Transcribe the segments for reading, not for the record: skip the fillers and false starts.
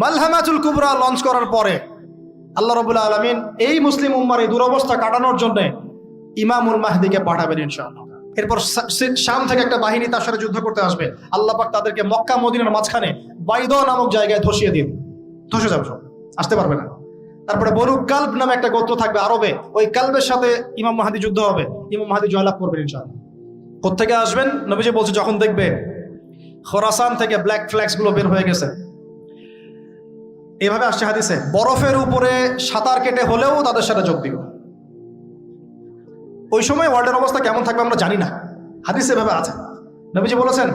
মালহামাতুল কুবরা launch করার পরে আল্লাহ রাব্বুল আলামিন এই মুসলিম উম্মার এই দুরবস্থা কাটানোর জন্য ইমামুল মাহদিকে পাঠাবেন ইনশাআল্লাহ। এরপর শাম থেকে একটা বাহিনী তার সাথে যুদ্ধ করতে আসবে। আল্লাহ পাক তাদেরকে মক্কা মদিনার মাঝখানে বাইদা নামক জায়গায় ধসিয়ে দিন, ধসে যাবে, সব আসতে পারবে না। তারপরে বনু কালব নামে একটা গোত্র থাকবে আরবে, ওই কালবের সাথে ইমাম মাহদি যুদ্ধ হবে, ইমাম মাহদি জয়লাভ করবেন ইনশাআল্লাহ। কোত্থেকে আসবেন? নবীজি বলছে যখন দেখবে খোরাসান থেকে ব্ল্যাক ফ্ল্যাগস গুলো বের হয়ে গেছে, এভাবে আসছে হাদিসে, বরফের উপরে সাঁতার কেটে হলেও তাদের সাথে যোগ দিও। ওই সময় ওয়ার্ল্ডের অবস্থা কেমন থাকবে আমরা জানি না, হাদিসে এভাবে আছে। নবীজি বলেছেন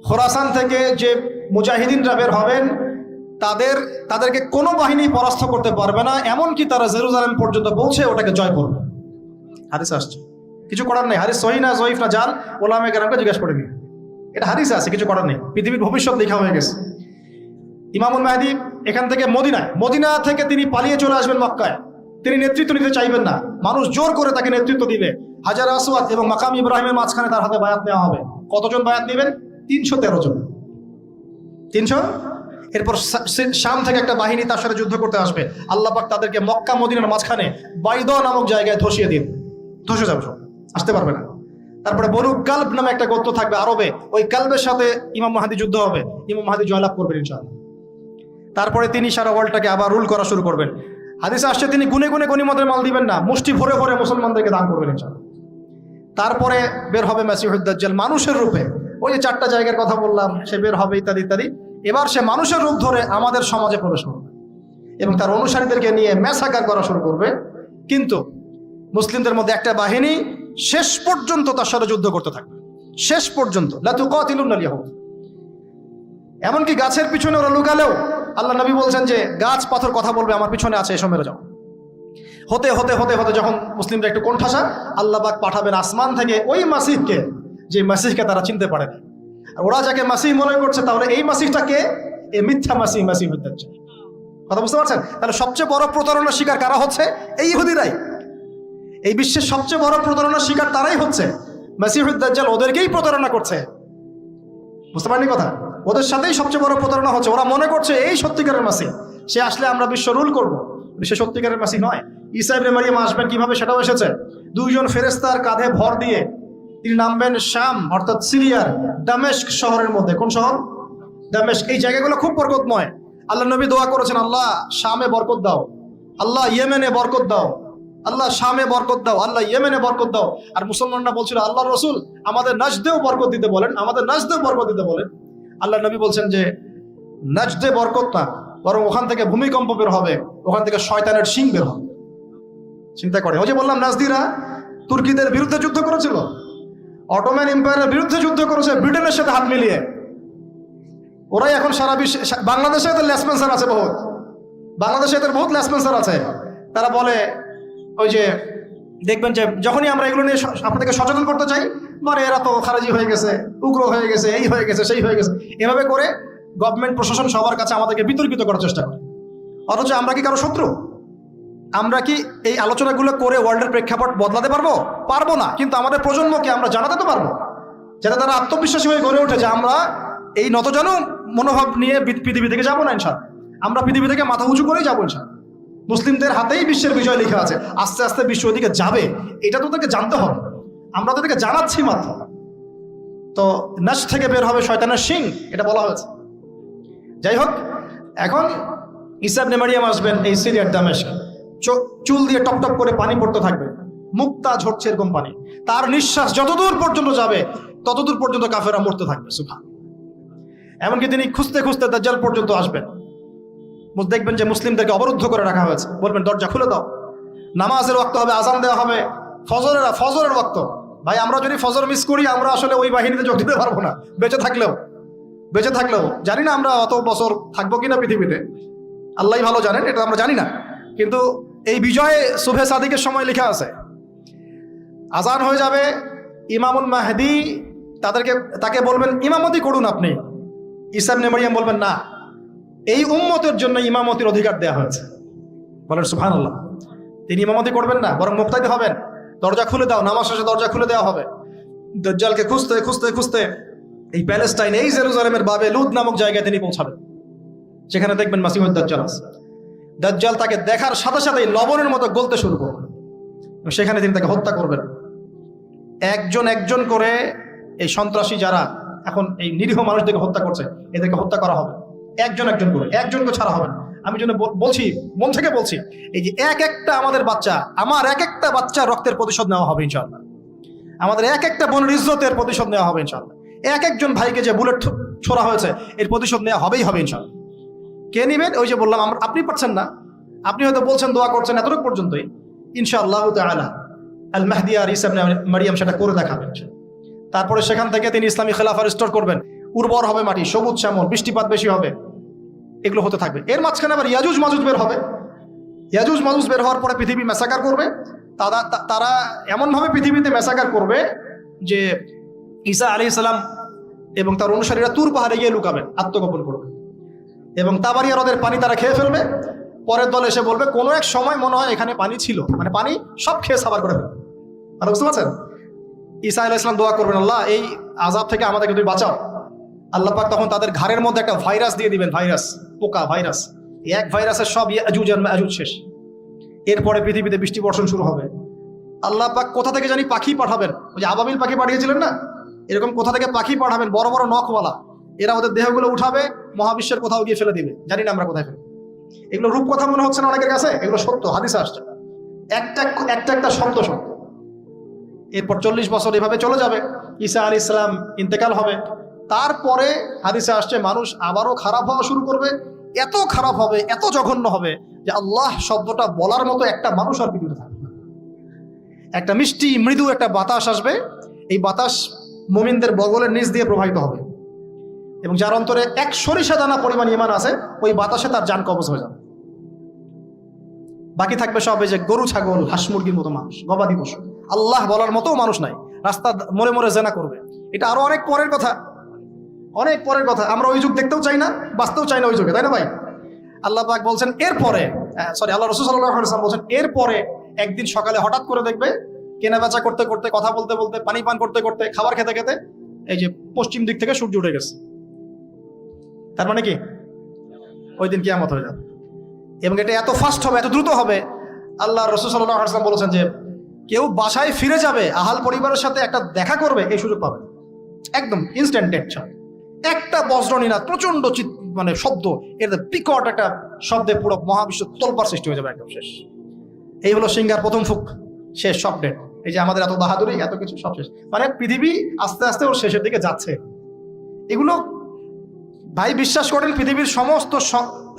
খোরাসান থেকে যে মুজাহিদিনরা বের হবেন তাদেরকে কোনো বাহিনী পরাস্ত করতে পারবে না, এমনকি তারা জেরুজালেম পর্যন্ত পৌঁছে ওটাকে জয় করবে। হাদিস আসছে, কিছু করার নেই। হাদিস সহিহ না জয়ীফ না জাল, ওলামায়ে কেরামকে জিজ্ঞাসা করে নিন, এটা হাদিসে আছে, কিছু করার নেই। পৃথিবীর ভবিষ্যৎ লেখা হয়ে গেছে। ইমামুল মাহদি এখান থেকে মদিনা থেকে তিনি পালিয়ে চলে আসবেন মক্কায়। তিনি নেতৃত্ব নিতে চাইবেন না, মানুষ জোর করে তাকে নেতৃত্ব দিবে। হাজার আসওয়াদ এবং মাকাম ইব্রাহিমের মাঝখানে তার হাতে বায়াত নেওয়া হবে। কতজন বায়াত নেবেন? 313 জন। 300। এরপর শাম থেকে একটা বাহিনী তার সাথে যুদ্ধ করতে আসবে। আল্লাহ পাক তাদেরকে মক্কা মদিনার মাঝখানে বাইদা নামক জায়গায় ধসিয়ে দিন, ধসে যাবে, সব আসতে পারবে না। তারপরে বনু কালব নামে একটা গোত্র থাকবে আরবে, ওই কালবের সাথে ইমাম মাহদি যুদ্ধ হবে, ইমাম মাহদি জয়লাভ করবেন ইনশাআল্লাহ। তারপরে তিনি সারা ওয়ার্ল্ডটাকে আবার রুল করা শুরু করবেন। হাদিসে আসছে তিনি গুনে গুনে গনিমতের মাল দিবেন না, মুষ্টি ভরে ভরে মুসলমানদেরকে দান করবেন ইনশাআল্লাহ। তারপরে বের হবে মাসিহুদ দাজ্জাল মানুষের রূপে, ওই যে 4টা জায়গার কথা বললাম, সে বের হবে ইত্যাদি ইত্যাদি। এবার সে মানুষের রূপ ধরে আমাদের সমাজে প্রবেশ করবে এবং তার অনুসারীদেরকে নিয়ে ম্যাসাকার করা শুরু করবে। কিন্তু মুসলিমদের মধ্যে একটা বাহিনী শেষ পর্যন্ত তার সাথে যুদ্ধ করতে থাকবে, শেষ পর্যন্ত। লা তুকাতিলুনাল ইয়াহুদ, এমনকি গাছের পিছনে ওরা লুকালেও আল্লাহ নবী বলছেন যে গাছ পাথর কথা বলবে, আমার পিছনে আছে, এসো মেরে যাও। হতে হতে হতে হতে যখন মুসলিমরা একটু কোণঠাসা, আল্লাহ পাক পাঠাবেন আসমান থেকে ওই মাসিহকে, যে মাসিহকে তারা চিনতে পারে না। আর ওরা যাকে মাসিহ মনে করছে, তাহলে এই মাসিহটাকে এই মিথ্যা মাসিহুদ দাজ্জাল। কথা বুঝতে পারছেন? তাহলে সবচেয়ে বড় প্রতারণার শিকার কারা হচ্ছে? এই ইহুদিরাই। এই বিশ্বের সবচেয়ে বড় প্রতারণার শিকার তারাই হচ্ছে। মাসিহুদ দাজ্জাল ওদেরকেই প্রতারণা করছে, বুঝতে পারেননি কথা? ওদের সাথেই সবচেয়ে বড় প্রতারণা হচ্ছে। ওরা মনে করছে এই সত্যিকারের মাসিহ, সে আসলে আমরা বিশ্ব রুল করবো। বিশ্ব সত্যিকারের মাসিহ নয়। ঈসা ইবনে মারিয়াম আসবেন কিভাবে সেটাও এসেছে। 2 জন ফেরেশতার কাঁধে ভর দিয়ে তিনি নামবেন শাম অর্থাৎ সিরিয়ার দামেস্ক শহরের মধ্যে। কোন শহর? দামেস্ক। এই জায়গাগুলো খুব বরকতময়। আল্লাহ নবী দোয়া করেছেন, আল্লাহ শামে বরকত দাও, আল্লাহ ইয়েমেনে বরকত দাও, আল্লাহ শামে বরকত দাও, আল্লাহ ইয়েমেনে বরকত দাও। আর মুসলমানরা বলছিল, আল্লাহ রসুল আমাদের নাজদেও বরকত দিতে বলেন, আমাদের নাজদেও বরকত দিতে বলেন। আল্লাহ নবী বলছেন যে নাজদে বরকত না, বরং ওখান থেকে ভূমিকম্প বের হবে, ওখান থেকে শয়তানের শিং বের হবে। চিন্তা করে, ওই যে বললাম নাজদিরা তুর্কিদের বিরুদ্ধে যুদ্ধ করেছিল, অটোম্যান এম্পায়ারের বিরুদ্ধে যুদ্ধ করেছে ব্রিটেনের সাথে হাত মিলিয়ে। ওরাই এখন সারা বিশ্বে, বাংলাদেশে এদের লেসপেন্সার আছে বহুত, বাংলাদেশে এদের বহুত লেসপেন্সার আছে। তারা বলে, ওই যে দেখবেন যে যখনই আমরা এগুলো নিয়ে আপনাদেরকে সচেতন করতে চাই, মানে এরা তো খারাজি হয়ে গেছে, উগ্র হয়ে গেছে, এই হয়ে গেছে, সেই হয়ে গেছে, এভাবে করে গভর্নমেন্ট প্রশাসন সবার কাছে আমাদেরকে বিতর্কিত করার চেষ্টা করে। অথচ আমরা কি কারো শত্রু? আমরা কি এই আলোচনাগুলো করে ওয়ার্ল্ডের প্রেক্ষাপট বদলাতে পারবো? পারবো না। কিন্তু আমাদের প্রজন্মকে আমরা জানাতে তো পারবো, যাতে তারা আত্মবিশ্বাসী হয়ে গড়ে ওঠে যে আমরা এই নতজানু মনোভাব নিয়ে পৃথিবী থেকে যাবো না ইনশাআল্লাহ। আমরা পৃথিবী থেকে মাথা উঁচু করেই যাবো ইনশাআল্লাহ। মুসলিমদের হাতেই বিশ্বের বিজয় লেখা আছে, আস্তে আস্তে বিশ্ব ওদিকে যাবে, এটা তো তাদেরকে জানতে হবে। আমরা তাদেরকে জানাচ্ছি মাত্র। তো নাচ থেকে বের হবে শয়তানের শিং, এটা বলা হয়েছে। যাই হোক, এখন ঈসা ইবনে মারিয়াম আসবেন এই সিরিয়ার দামেস্ক। চুল দিয়ে টপ টপ করে পানি পড়তে থাকবে, মুক্তা ঝরছে এরকম পানি। তার নিঃশ্বাস যতদূর পর্যন্ত যাবে ততদূর পর্যন্ত কাফেররা মরতে থাকবে। সুবহান। এমনকি তিনি খুঁজতে খুঁজতে দাজ্জাল পর্যন্ত আসবেন। দেখবেন যে মুসলিমদেরকে অবরুদ্ধ করে রাখা হয়েছে, বলবেন দরজা খুলে দাও, নামাজের ওয়াক্ত হবে, আজান দেওয়া হবে, ফজরের ওয়াক্ত। ভাই আমরা যদি ফজর মিস করি, আমরা আসলে ওই বাহিনীতে যোগ দিতে পারবো না, বেঁচে থাকলেও জানি না আমরা অত বছর থাকবো কিনা পৃথিবীতে, আল্লাহ ভালো জানেন, এটা আমরা জানি না। কিন্তু এই বিজয়ে সুবহে সাদিকের সময় লেখা আছে, আজান হয়ে যাবে, ইমামুল মাহদি তাকে বলবেন ইমামতি করুন আপনি। ঈসা ইবনে মারিয়াম বলবেন না, এই উম্মতের জন্য ইমামতির অধিকার দেওয়া হয়েছে। বলেন সুবহানাল্লাহ। তিনি ইমামতি করবেন না, বরং মুক্তাদি হবেন। দরজা খুলে দাও, নামাজ শেষে দরজা খুলে দেওয়া হবে। দাজ্জালকে খুঁজতে খুঁজতে খুঁজতে এই প্যালেস্টাইন, এই জেরুজালেমের বাবে লুদ নামক জায়গায় তিনি পৌঁছাবেন। যেখানে দেখবেন মাসিহুদ দাজ্জাল আছে। দাজ্জাল তাকে দেখার সাথে সাথেই লবণের মতো গলতে শুরু করবে, সেখানে তিনি তাকে হত্যা করবেন। একজন একজন করে এই সন্ত্রাসী যারা এখন এই নিরীহ মানুষদেরকে হত্যা করছে, এদেরকে হত্যা করা হবে একজন একজন করে, একজনকে ছাড়া হবে না। আমি জন্য বলছি, মন থেকে বলছি, এই যে এক একটা আমাদের বাচ্চা, আমার এক একটা বাচ্চা রক্তের প্রতিশোধ নেওয়া হবে ইনশাআল্লাহ। আমাদের এক একটা বোনের ইজ্জতের প্রতিশোধ নেওয়া হবে ইনশাআল্লাহ। এক একজন ভাইকে যে বুলেট ছোড়া হয়েছে এর প্রতিশোধ নেওয়া হবেই হবে ইনশাআল্লাহ। কে নিবেন? ওই যে বললাম, আপনি পারছেন না, আপনি হয়তো বলছেন দোয়া করছেন এতটুকু পর্যন্তই, ইনশাআল্লাহ তাআলা আল মাহদি আর ঈসা ইবনে মারিয়াম সেটা করে দেখাবেন। তারপরে সেখান থেকে তিনি ইসলামী খেলাফা রিস্টোর করবেন, উর্বর হবে মাটি, সবুজ শ্যামল, বৃষ্টিপাত বেশি হবে, এগুলো হতে থাকবে। এর মাঝখানে আবার ইয়াজুজ মাজুজ বের হবে। ইয়াজুজ মাজুজ বের হওয়ার পরে পৃথিবী ম্যাসাকার করবে। তারা এমনভাবে পৃথিবীতে ম্যাসাকার করবে যে ঈসা আলাইহিস সালাম এবং তার অনুসারীরা তুর পাহাড়ে গিয়ে লুকাবেন, আত্মগোপন করবে, এবং তাবারিয়া হ্রদের পানি তারা খেয়ে ফেলবে। পরের দল এসে বলবে কোনো এক সময় মনে হয় এখানে পানি ছিল, মানে পানি সব খেয়ে সাবার করে ফেলবে। আর বুঝতে পারছেন? ঈসা আলাইহিস সালাম দোয়া করবেন, আল্লাহ এই আযাব থেকে আমাদেরকে তুমি বাঁচাও। আল্লাহ পাক তখন তাদের ঘাড়ের মধ্যে একটা ভাইরাস দিয়ে দিবেন, ভাইরাস, পোকা ভাইরাস। এক ভাইরাসের সব ইয়াজুজ আর মাজুজ শেষ। এরপরে পৃথিবীতে বৃষ্টি বর্ষণ শুরু হবে। আল্লাহ পাক কোথা থেকে জানি পাখি পাঠাবেন, ওই যে আবাবিল পাখি পাঠিয়েছিলেন না, এরকম কোথা থেকে পাখি পাঠাবেন, বড় বড় নখওয়ালা। এরা ওদের দেহগুলো উঠাবে, মহাবিশ্বের কোথাও গিয়ে ফেলে দিবে, জানি না আমরা কোথায় ফেলবো। এগুলো রূপকথা মনে হচ্ছে না অনেকের কাছে, এগুলো সত্য, হাদিসে আসছে, একটা একটা শব্দ সত্য। এরপর 40 বছর এভাবে চলে যাবে, ঈসা আলাইহিস সালাম ইন্তেকাল হবে। তারপরে হাদিসে আসছে মানুষ আবারও খারাপ হওয়া শুরু করবে, এত খারাপ হবে, এত জঘন্য হবে যে আল্লাহ শব্দটা বলার মতো একটা মানুষ আর পৃথিবীতে থাকবে না। একটা মিষ্টি মৃদু একটা বাতাস আসবে, এই বাতাস মুমিনদের বগলের নিচ দিয়ে প্রবাহিত হবে, এবং যার অন্তরে এক সরিষা দানা পরিমাণ ঈমান আছে, ওই বাতাসে তার জান কবজ হয়ে যাবে। বাকি থাকবে সব এই যে গরু, ছাগল, হাঁস মুরগির মতো মানুষ, গবাদি পশু। আল্লাহ বলার মতো মানুষ নাই, রাস্তা মরে মরে জেনা করবে। এটা আরো অনেক পরের কথা, অনেক পরের কথা। আমরা ওই যুগ দেখতেও চাই না, বাঁচতেও চাই না ওই যুগে, তাই না ভাই? আল্লাহ পাক বলছেন এরপরে, আল্লাহ রাসূল সাল্লাল্লাহু আলাইহি ওয়াসাল্লাম বলছেন এরপরে একদিন সকালে হঠাৎ করে দেখবে কেনা বেচা করতে করতে, কথা বলতে বলতে, পানি পান করতে করতে, খাবার খেতে খেতে এই যে পশ্চিম দিক থেকে সূর্য উঠে গেছে। তার মানে কি ওই দিন কিয়ামত হয়ে যাবে, এবং এটা এত ফাস্ট হবে, এত দ্রুত হবে। আল্লাহ রাসূল সাল্লাল্লাহু আলাইহি ওয়াসাল্লাম বলেছেন যে কেউ বাসায় ফিরে যাবে, আহাল পরিবারের সাথে একটা দেখা করবে, এই সুযোগ পাবে একদম ইনস্ট্যান্ট ডেট। একটা বজ্রনীনাদ, প্রচন্ড মানে শব্দ, এর বিকট একটা শব্দে পুরো মহাবিশ্ব তোলপাড় সৃষ্টি হয়ে যাবে, একদম শেষ। এই হলো সিঙ্গার প্রথম ফুক, শেষ, সব ডেট। এই যে আমাদের এত বাহাদুরি, এত কিছু সব শেষ, মানে পৃথিবী আস্তে আস্তে ওর শেষের দিকে যাচ্ছে। এগুলো ভাই বিশ্বাস করেন, পৃথিবীর সমস্ত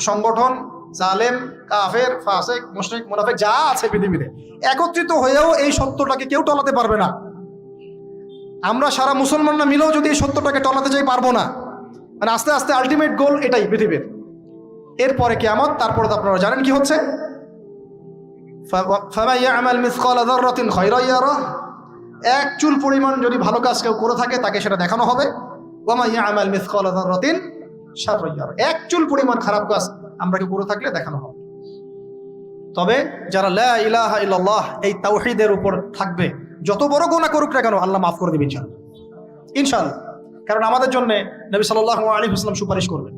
সংগঠন, জালেম, কাফের, ফাসিক, মুশরিক, মুনাফিক যা আছে পৃথিবীতে, একত্রিত হয়েও এই সত্যটাকে কেউ টলাতে পারবে না। আমরা সারা মুসলমানরা মিলেও যদি এই সত্যটাকে টলাতে যাই, পারবো না। মানে আস্তে আস্তে আলটিমেট গোল এটাই পৃথিবীর। এরপরে কিয়ামত, তারপরে তো আপনারা জানেন কি হচ্ছে, ফামান ইয়ামাল মিসকালা যাররাতিন খায়রান ইয়ারাহ, এক চুল পরিমাণ যদি ভালো কাজ কেউ করে থাকে তাকে সেটা দেখানো হবে। ওয়া মান ইয়ামাল মিসকালা যাররাতিন শাররান ইয়ারাহ, এক চুল পরিমাণ খারাপ কাজ আমরা কেউ করে থাকলে দেখানো হবে। তবে যারা লা ইলাহা ইল্লাল্লাহ এই তাওহীদের উপর থাকবে, যত বড় গুনাহ করুক না কেন আল্লাহ মাফ করে দিবেন ইনশাআল্লাহ, ইনশাআল্লাহ। কারণ আমাদের জন্য নবী সাল্লাল্লাহু আলাইহি ওয়াসাল্লাম সুপারিশ করবেন।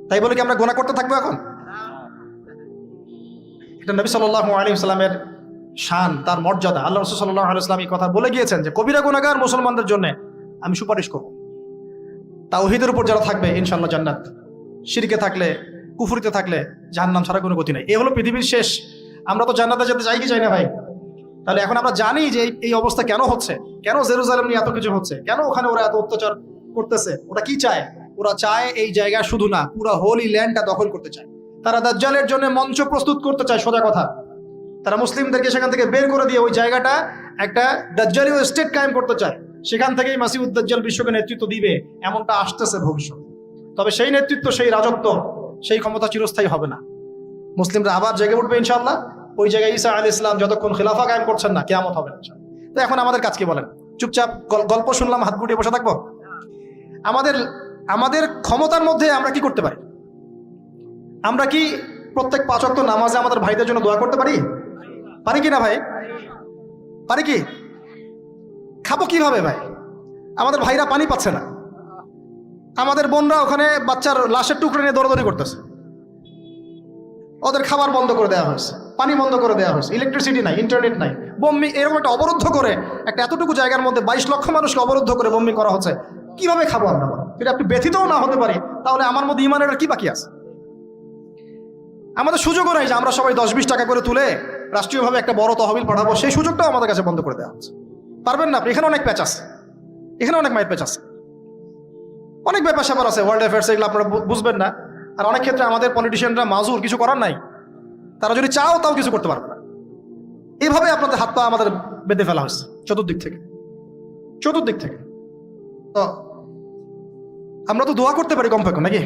তাই বলে কি আমরা গুনাহ করতে থাকবো এখন? এটা নবী সাল্লাল্লাহু আলাইহি ওয়াসাল্লামের শান, তার মর্যাদা। আল্লাহ রাসূল সাল্লাল্লাহু আলাইহি ওয়াসাল্লাম এই কথা বলে গিয়েছেন যে কবিরা গুনাহগার মুসলমানদের জন্য আমি সুপারিশ করব। তাওহীদের উপর যারা থাকবে ইনশাআল্লাহ জান্নাত, শিরকে থাকলে, কুফরিতে থাকলে জাহান্নাম ছাড়া কোনো গতি নাই। এই হলো পৃথিবীর শেষ। আমরা তো জান্নাতে যেতে চাই কি চাই না ভাই? তাহলে এখন আমরা জানি যে এই অবস্থা কেন হচ্ছে, কেন জেরুজালেম নিয়ে এত কিছু হচ্ছে, কেন ওখানে ওরা এত অত্যাচার করতেছে। ওরা কি চায়? ওরা চায় এই জায়গা শুধু না, পুরো হোলি ল্যান্ডটা দখল করতে চায়। তারা দাজ্জালের জন্য মঞ্চ প্রস্তুত করতে চায়, সোজা কথা। তারা মুসলিমদেরকে সেখান থেকে বের করে দিয়ে ওই জায়গাটা একটা দাজ্জালীয় স্টেট কায়েম করতে চায়। সেখান থেকেই মাসিহুদ দাজ্জাল বিশ্বকে নেতৃত্ব দিবে, এমনটা আসতেছে ভবিষ্যৎ। তবে সেই নেতৃত্ব, সেই রাজত্ব, সেই ক্ষমতা চিরস্থায়ী হবে না। মুসলিমরা আবার জেগে উঠবে ইনশাআল্লাহ। ওই জায়গায় ঈসা আলাইহিস সালাম যতক্ষণ খেলাফা কায়েম করছেন না, কিয়ামত হবে না। তো এখন আমাদের কাজ কি বলেন? চুপচাপ গল্প শুনলাম, হাত গুটিয়ে বসে থাকবো? আমাদের ক্ষমতার মধ্যে আমরা কি করতে পারি? আমরা কি প্রত্যেক 5 ওয়াক্ত নামাজে আমাদের ভাইদের জন্য দোয়া করতে পারি? পারি কি না ভাই? পারি কি? খাবো কিভাবে ভাই? আমাদের ভাইরা পানি পাচ্ছে না, আমাদের বোনরা ওখানে বাচ্চার লাশের টুকরো নিয়ে দৌড়াদৌড়ি করতেছে, ওদের খাবার বন্ধ করে দেওয়া হয়েছে, পানি বন্ধ করে দেওয়া হয়েছে, ইলেকট্রিসিটি নাই, ইন্টারনেট নাই, বম্বিং এরকম একটা অবরুদ্ধ করে একটা এতটুকু জায়গার মধ্যে 22 লক্ষ মানুষকে অবরুদ্ধ করে বম্বিং করা হচ্ছে। কিভাবে খাবো আমরা? এটা আপনি ব্যথিতও না হতে পারি, তাহলে আমার মধ্যে ইমানের আর কি বাকি আছে? আমাদের সুযোগও নাই যে আমরা সবাই 10-20 টাকা করে তুলে রাষ্ট্রীয়ভাবে একটা বড় তহবিল পাঠাবো, সেই সুযোগটাও আমাদের কাছে বন্ধ করে দেওয়া হচ্ছে। পারবেন না আপনি, এখানে অনেক প্যাচ আছে, এখানে অনেক মাইর প্যাচ আছে, অনেক ব্যাপার স্যাপার আছে, ওয়ার্ল্ড অ্যাফেয়ার্স, এগুলো আপনারা বুঝবেন না। আর অনেক ক্ষেত্রে আমাদের পলিটিশিয়ানরা মাজুর, কিছু করার নাই, তারা যদি চাও তাও কিছু করতে পারবে না। এইভাবে আপনাদের হাত পা আমাদের বেঁধে ফেলা হচ্ছে চতুর্দিক থেকে। তো আমরা তো দোয়া করতে পারি কমপক্ষে, নাকি?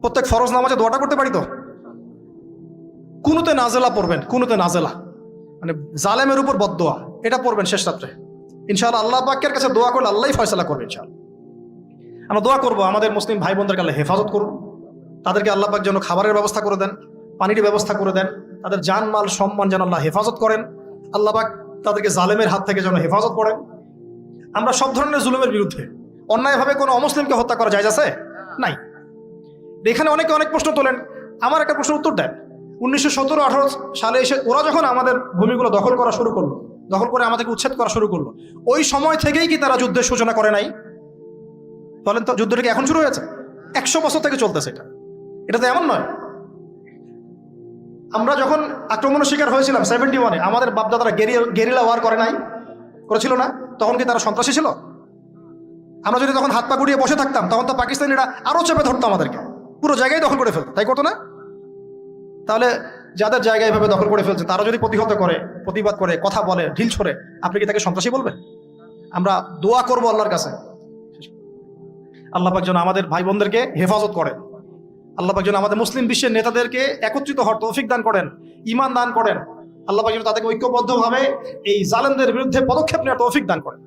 প্রত্যেক ফরজ নামাজে দোয়াটা করতে পারি তো। কুনুতে নাজেলা পড়বেন, কুনুতে নাজেলা মানে জালেমের উপর বদদোয়া, এটা পড়বেন শেষ রাত্রে। ইনশাআল্লাহ আল্লাহ পাকের কাছে দোয়া করলে আল্লাহই ফয়সালা করবে ইনশাআল্লাহ। আমরা দোয়া করবো আমাদের মুসলিম ভাই বোনদেরকে আল্লাহ হেফাজত করুন, তাদেরকে আল্লাহ পাক যেন খাবারের ব্যবস্থা করে দেন, পানির ব্যবস্থা করে দেন, তাদের জান মাল সম্মান যেন আল্লাহ হেফাজত করেন, আল্লাহ পাক তাদেরকে জালেমের হাত থেকে যেন হেফাজত করেন। আমরা সব ধরনের জুলুমের বিরুদ্ধে। অন্যায়ভাবে কোনো অমুসলিমকে হত্যা করা যায় আছে? নাই। এখানে অনেকে অনেক প্রশ্ন তোলেন, আমার একটা প্রশ্নের উত্তর দেন। 1917-18 সালে এসে ওরা যখন আমাদের ভূমিগুলো দখল করা শুরু করলো, দখল করে আমাদেরকে উচ্ছেদ করা শুরু করলো, ওই সময় থেকেই কি তারা যুদ্ধের সূচনা করে নাই? বলেন তো, যুদ্ধটা কি এখন শুরু হয়েছে? 100 বছর থেকে চলতেছে এটা তো এমন নয়। আমরা যখন আক্রমণের শিকার হয়েছিলাম 71-এ, আমাদের বাপদাদারা গেরিলা ওয়ার করেছিল না? তখন কি তারা সন্ত্রাসী ছিল? আমরা যদি তখন হাত পা গুড়িয়ে বসে থাকতাম, তখন তো পাকিস্তানিরা আরো চেপে ধরতো আমাদেরকে, পুরো জায়গায় দখল করে ফেলতো, তাই করতো না? তাহলে যাদের জায়গায় এভাবে দখল করে ফেলছে তারা যদি প্রতিহত করে, প্রতিবাদ করে, কথা বলে, ঢিল ছড়ে, আপনি কি তাকে সন্ত্রাসী বলবেন? আমরা দোয়া করবো আল্লাহর কাছে, আল্লাহ পাক যেন আমাদের ভাই বোনদেরকে হেফাজত করেন, আল্লাহ পাক যেন আমাদের মুসলিম বিশ্বের নেতাদেরকে একত্রিত হওয়ার তৌফিক দান করেন, ঈমান দান করেন, আল্লাহ পাক যেন তাদেরকে ঐক্যবদ্ধভাবে এই জালেমদের বিরুদ্ধে পদক্ষেপ নেওয়ার তৌফিক দান করেন।